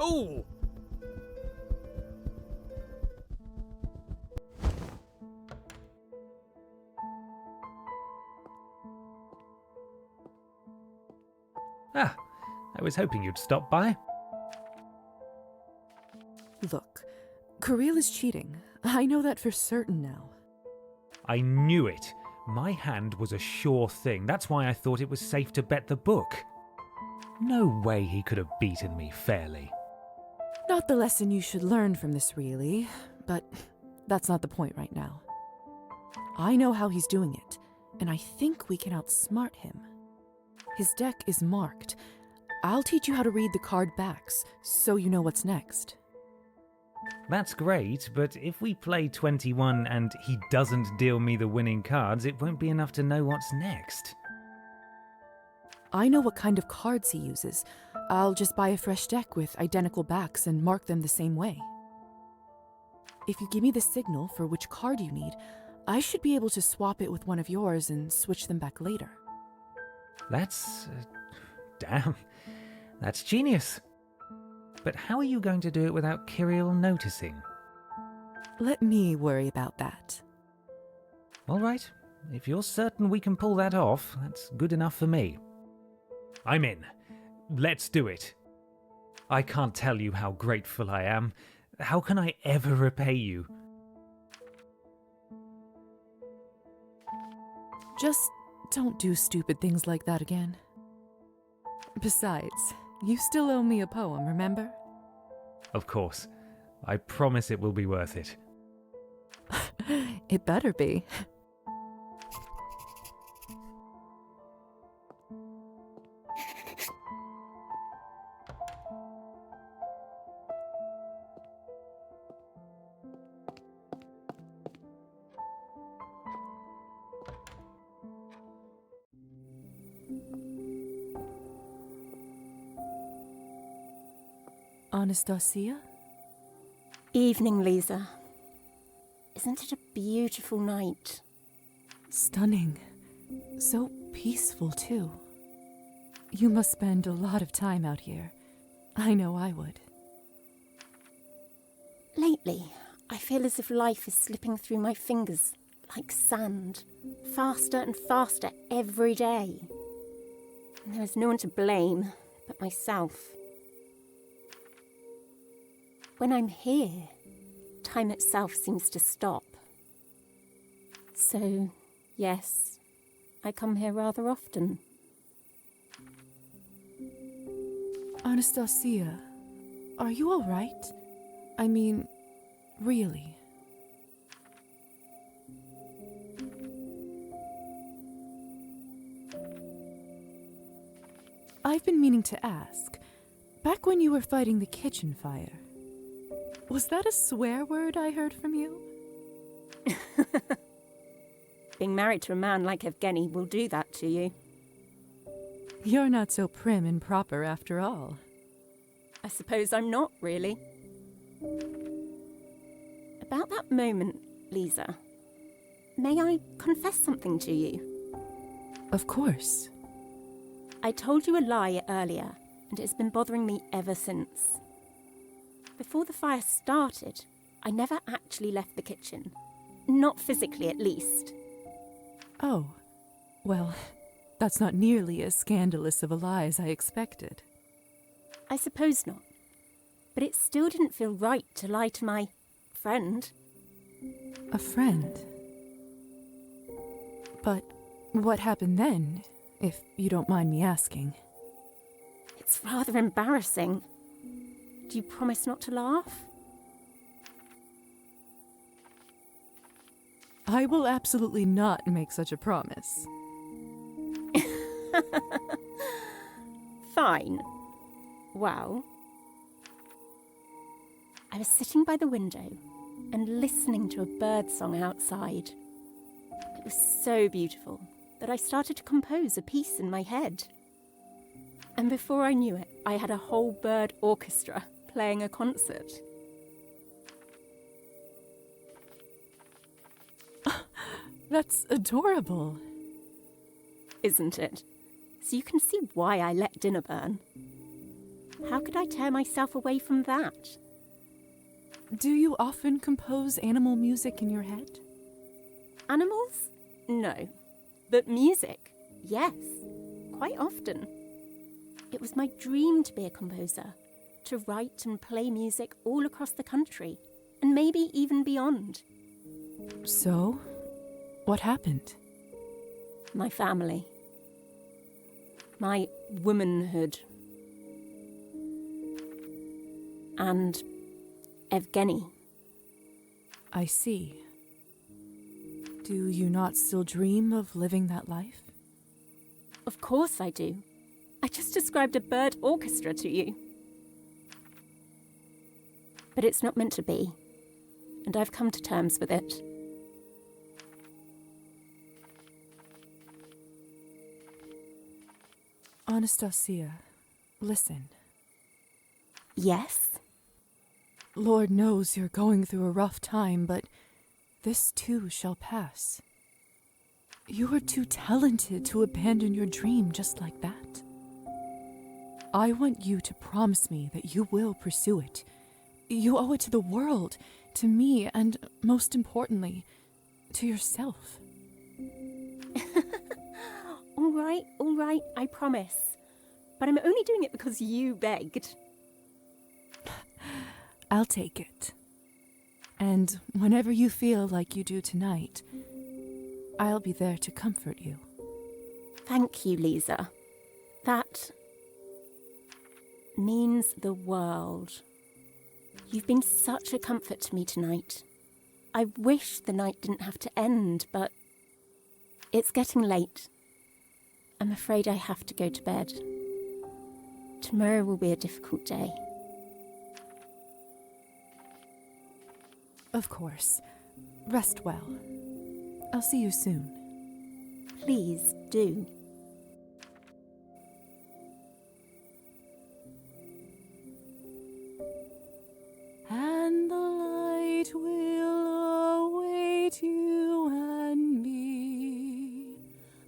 fool! Ah, I was hoping you'd stop by. Look, Kirill is cheating. I know that for certain now. I knew it. My hand was a sure thing. That's why I thought it was safe to bet the book. No way he could have beaten me fairly. Not the lesson you should learn from this, really, but that's not the point right now. I know how he's doing it, and I think we can outsmart him. His deck is marked. I'll teach you how to read the card backs, so you know what's next. That's great, but if we play 21 and he doesn't deal me the winning cards, it won't be enough to know what's next. I know what kind of cards he uses. I'll just buy a fresh deck with identical backs and mark them the same way. If you give me the signal for which card you need, I should be able to swap it with one of yours and switch them back later. That's... damn. That's genius. But how are you going to do it without Kirill noticing? Let me worry about that. All right. If you're certain we can pull that off, that's good enough for me. I'm in. Let's do it. I can't tell you how grateful I am. How can I ever repay you? Just don't do stupid things like that again. Besides, you still owe me a poem, remember? Of course. I promise it will be worth it. It better be. Anastasia? Evening, Liza. Isn't it a beautiful night? Stunning. So peaceful, too. You must spend a lot of time out here. I know I would. Lately, I feel as if life is slipping through my fingers like sand, faster and faster every day. And there is no one to blame but myself. When I'm here, time itself seems to stop. So, yes, I come here rather often. Anastasia, are you all right? I mean, really? I've been meaning to ask, back when you were fighting the kitchen fire, was that a swear word I heard from you? Being married to a man like Evgeny will do that to you. You're not so prim and proper after all. I suppose I'm not, really. About that moment, Liza, may I confess something to you? Of course. I told you a lie earlier, and it's been bothering me ever since. Before the fire started, I never actually left the kitchen. Not physically, at least. Oh, well, that's not nearly as scandalous of a lie as I expected. I suppose not. But it still didn't feel right to lie to my friend. A friend? But what happened then, if you don't mind me asking? It's rather embarrassing. Do you promise not to laugh? I will absolutely not make such a promise. Fine. Well, I was sitting by the window and listening to a bird song outside. It was so beautiful that I started to compose a piece in my head. And before I knew it, I had a whole bird orchestra playing a concert. That's adorable. Isn't it? So you can see why I let dinner burn. How could I tear myself away from that? Do you often compose animal music in your head? Animals? No. But music? Yes. Quite often. It was my dream to be a composer, to write and play music all across the country, and maybe even beyond. So, what happened? My family. My womanhood. And Evgeny. I see. Do you not still dream of living that life? Of course I do. I just described a bird orchestra to you. But it's not meant to be, and I've come to terms with it. Anastasia, listen. Yes? Lord knows you're going through a rough time, but this too shall pass. You are too talented to abandon your dream just like that. I want you to promise me that you will pursue it. You owe it to the world, to me, and most importantly, to yourself. All right, I promise. But I'm only doing it because you begged. I'll take it. And whenever you feel like you do tonight, I'll be there to comfort you. Thank you, Liza. That means the world. You've been such a comfort to me tonight. I wish the night didn't have to end, but it's getting late. I'm afraid I have to go to bed. Tomorrow will be a difficult day. Of course. Rest well. I'll see you soon. Please do. And the light will await you and me,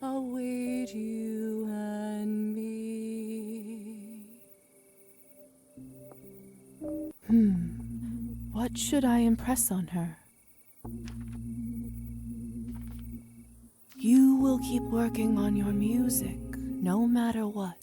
await you and me. What should I impress on her? You will keep working on your music, no matter what.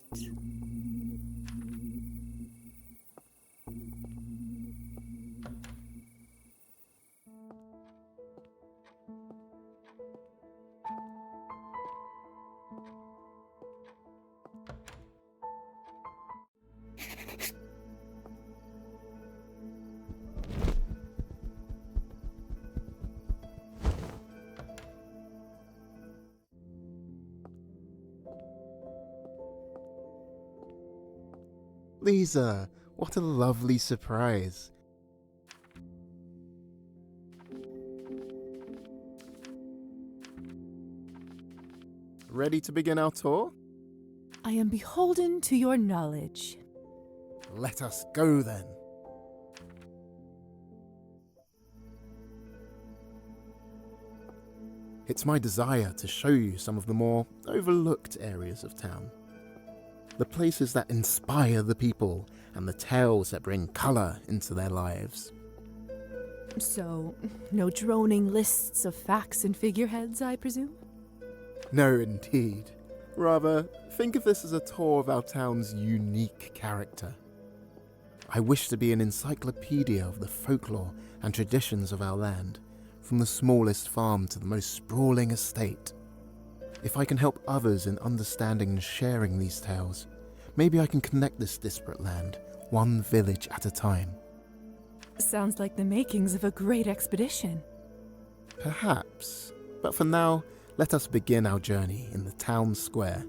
Liza, what a lovely surprise. Ready to begin our tour? I am beholden to your knowledge. Let us go then. It's my desire to show you some of the more overlooked areas of town. The places that inspire the people and the tales that bring colour into their lives. So, no droning lists of facts and figureheads, I presume? No, indeed. Rather, think of this as a tour of our town's unique character. I wish to be an encyclopedia of the folklore and traditions of our land, from the smallest farm to the most sprawling estate. If I can help others in understanding and sharing these tales, maybe I can connect this disparate land, one village at a time. Sounds like the makings of a great expedition. Perhaps, but for now, let us begin our journey in the town square.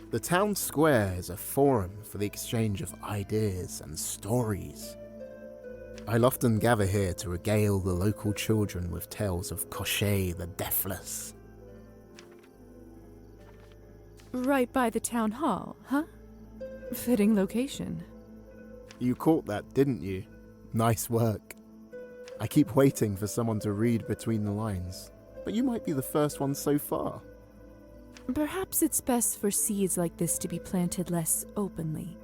The town square is a forum for the exchange of ideas and stories. I'll often gather here to regale the local children with tales of Koshchei the Deathless. Right by the town hall, huh? Fitting location. You caught that, didn't you? Nice work. I keep waiting for someone to read between the lines, but you might be the first one so far. Perhaps it's best for seeds like this to be planted less openly.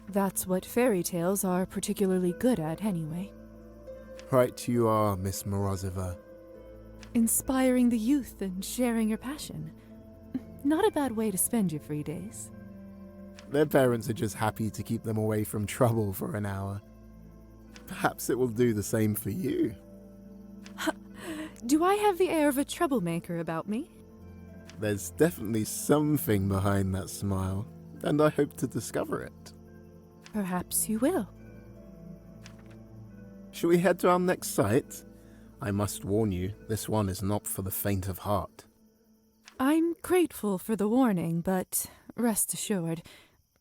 That's what fairy tales are particularly good at, anyway. Right you are, Miss Morozova. Inspiring the youth and sharing your passion. Not a bad way to spend your free days. Their parents are just happy to keep them away from trouble for an hour. Perhaps it will do the same for you. Do I have the air of a troublemaker about me? There's definitely something behind that smile, and I hope to discover it. Perhaps you will. Shall we head to our next site? I must warn you, this one is not for the faint of heart. I'm grateful for the warning, but rest assured,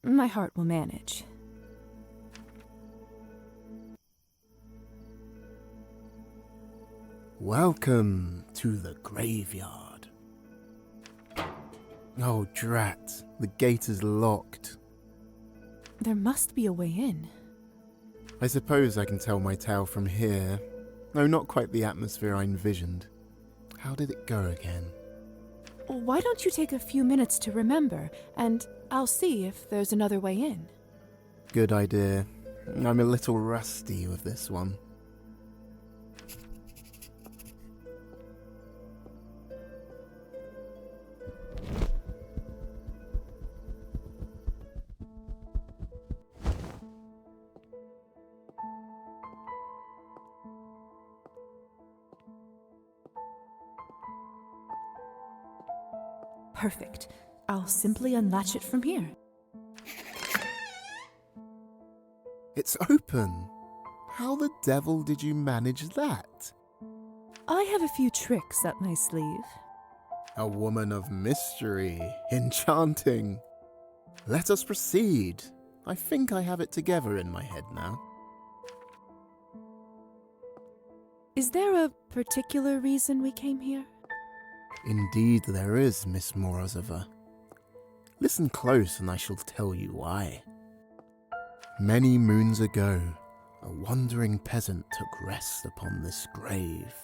my heart will manage. Welcome to the graveyard. Oh, drat. The gate is locked. There must be a way in. I suppose I can tell my tale from here. No, not quite the atmosphere I envisioned. How did it go again? Why don't you take a few minutes to remember, and I'll see if there's another way in. Good idea. I'm a little rusty with this one. Perfect. I'll simply unlatch it from here. It's open. How the devil did you manage that? I have a few tricks up my sleeve. A woman of mystery. Enchanting. Let us proceed. I think I have it together in my head now. Is there a particular reason we came here? Indeed there is, Miss Morozova. Listen close and I shall tell you why. Many moons ago, a wandering peasant took rest upon this grave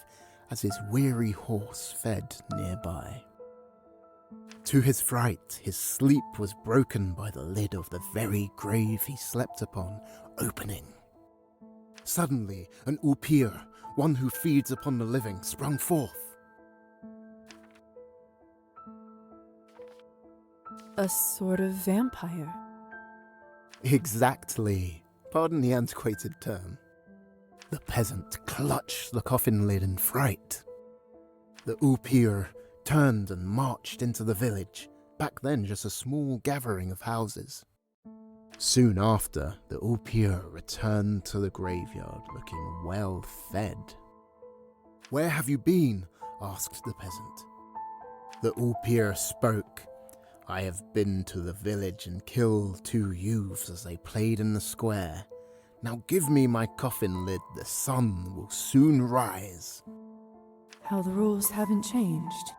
as his weary horse fed nearby. To his fright, his sleep was broken by the lid of the very grave he slept upon opening. Suddenly, an oupir, one who feeds upon the living, sprung forth. A sort of vampire. Exactly. Pardon the antiquated term. The peasant clutched the coffin lid in fright. The oupir turned and marched into the village, back then just a small gathering of houses. Soon after, the oupir returned to the graveyard looking well fed. "Where have you been?" asked the peasant. The oupir spoke. "I have been to the village and killed 2 youths as they played in the square. Now give me my coffin lid, the sun will soon rise." How the rules haven't changed.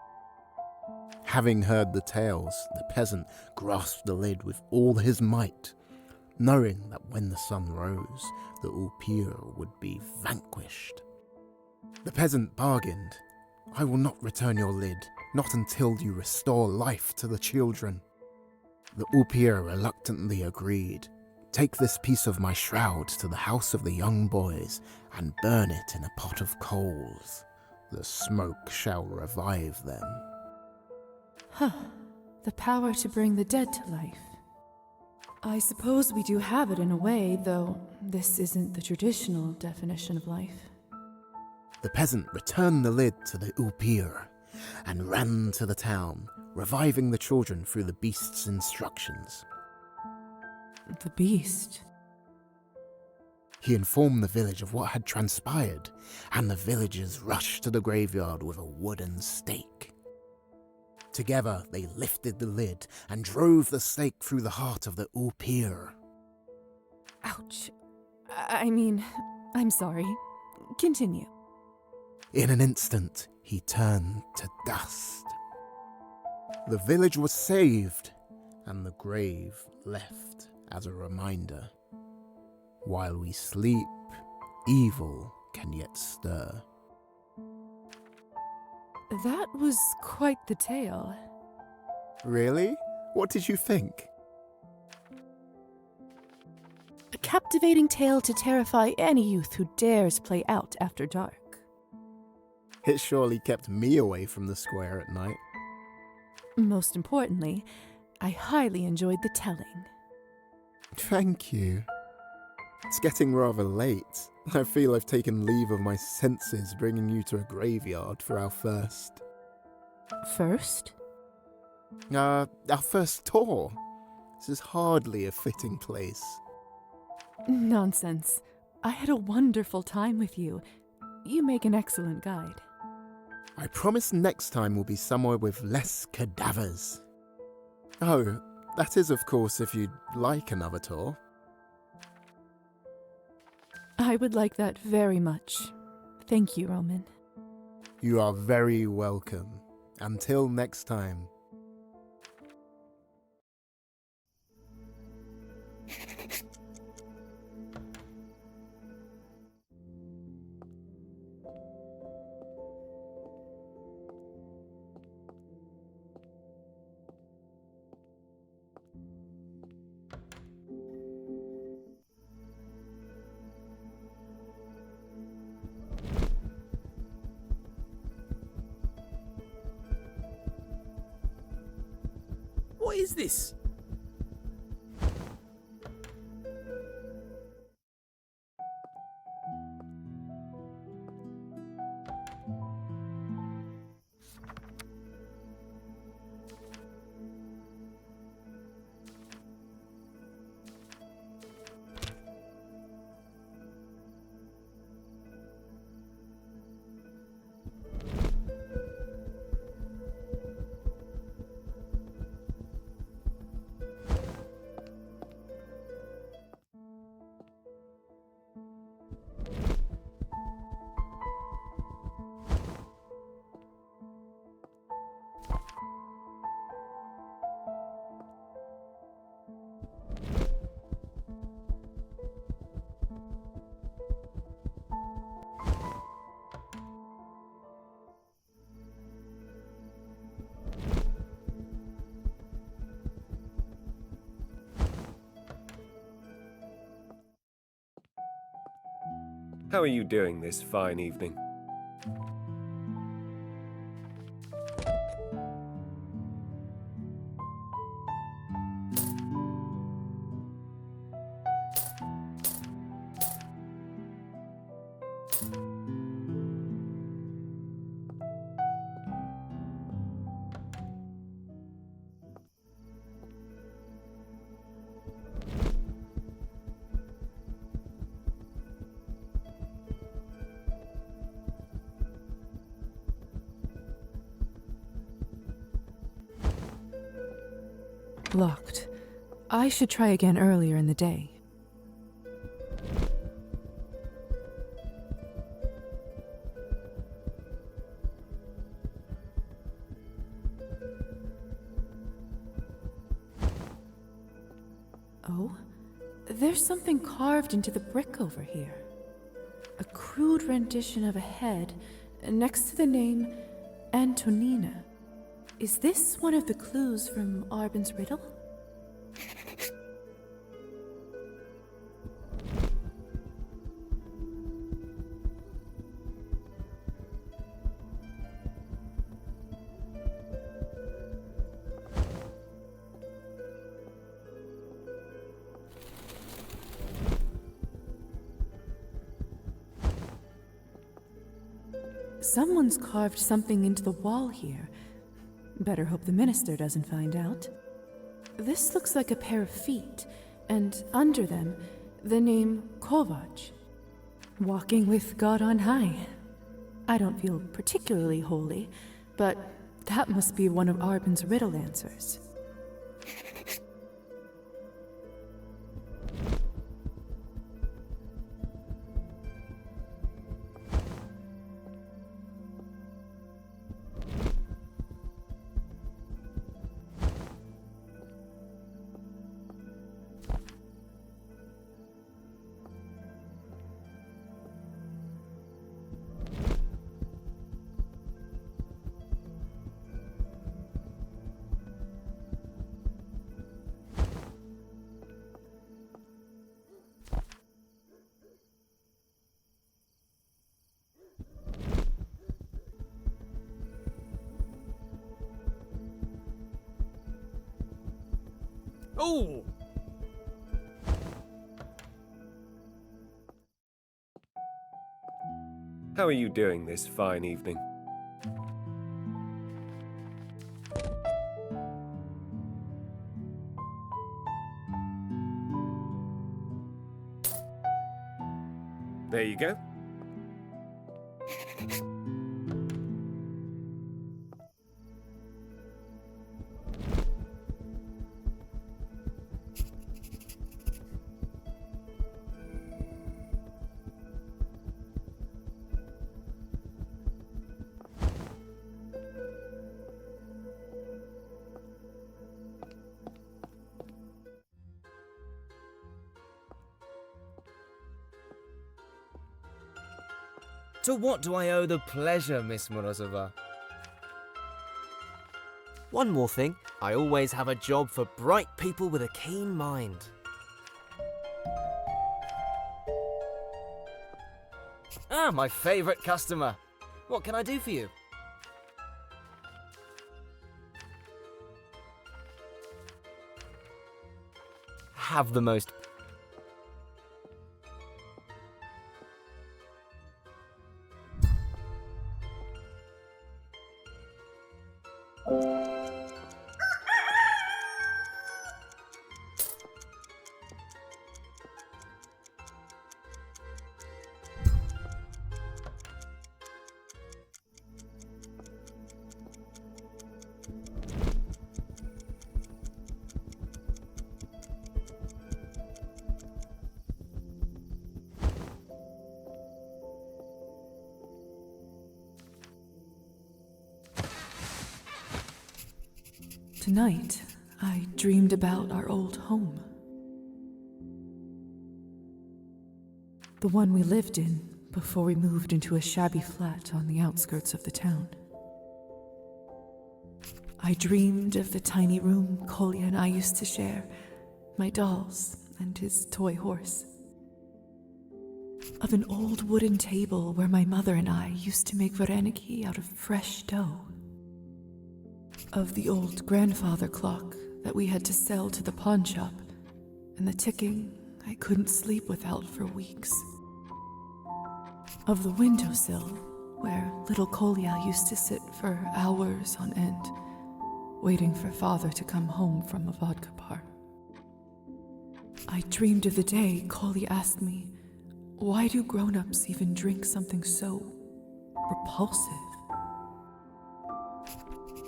Having heard the tales, the peasant grasped the lid with all his might, knowing that when the sun rose, the oupir would be vanquished. The peasant bargained. "I will not return your lid, not until you restore life to the children." The oupir reluctantly agreed. "Take this piece of my shroud to the house of the young boys and burn it in a pot of coals. The smoke shall revive them." The power to bring the dead to life. I suppose we do have it in a way, though this isn't the traditional definition of life. The peasant returned the lid to the oupir and ran to the town, reviving the children through the beast's instructions. The beast. He informed the village of what had transpired, and the villagers rushed to the graveyard with a wooden stake. Together, they lifted the lid and drove the stake through the heart of the oupir. Ouch. I'm sorry. Continue. In an instant, he turned to dust. The village was saved, and the grave left as a reminder. While we sleep, evil can yet stir. That was quite the tale. Really? What did you think? A captivating tale to terrify any youth who dares play out after dark. It surely kept me away from the square at night. Most importantly, I highly enjoyed the telling. Thank you. It's getting rather late. I feel I've taken leave of my senses bringing you to a graveyard for our first... First? Our first tour. This is hardly a fitting place. Nonsense. I had a wonderful time with you. You make an excellent guide. I promise next time will be somewhere with less cadavers. Oh, that is of course if you'd like another tour. I would like that very much. Thank you, Roman. You are very welcome. Until next time. What is this? How are you doing this fine evening? Locked. I should try again earlier in the day. Oh, there's something carved into the brick over here. A crude rendition of a head next to the name Antonina. Is this one of the clues from Arbin's riddle? Someone's carved something into the wall here. Better hope the minister doesn't find out. This looks like a pair of feet, and under them, the name Kovac. Walking with God on high. I don't feel particularly holy, but that must be one of Arbin's riddle answers. Oh! How are you doing this fine evening? There you go. To what do I owe the pleasure, Miss Morozova? One more thing, I always have a job for bright people with a keen mind. Ah, my favourite customer. What can I do for you? Have the most... Tonight, I dreamed about our old home. The one we lived in before we moved into a shabby flat on the outskirts of the town. I dreamed of the tiny room Kolya and I used to share, my dolls and his toy horse. Of an old wooden table where my mother and I used to make vareniki out of fresh dough. Of the old grandfather clock that we had to sell to the pawn shop, and the ticking I couldn't sleep without for weeks. Of the windowsill where little Kolya used to sit for hours on end, waiting for father to come home from a vodka bar. I dreamed of the day Kolya asked me, why do grown-ups even drink something so repulsive?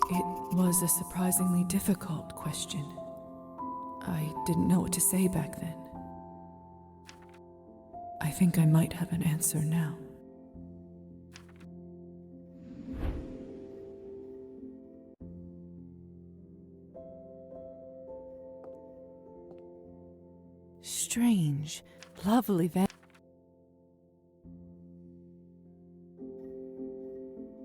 It was a surprisingly difficult question. I didn't know what to say back then. I think I might have an answer now. Strange, lovely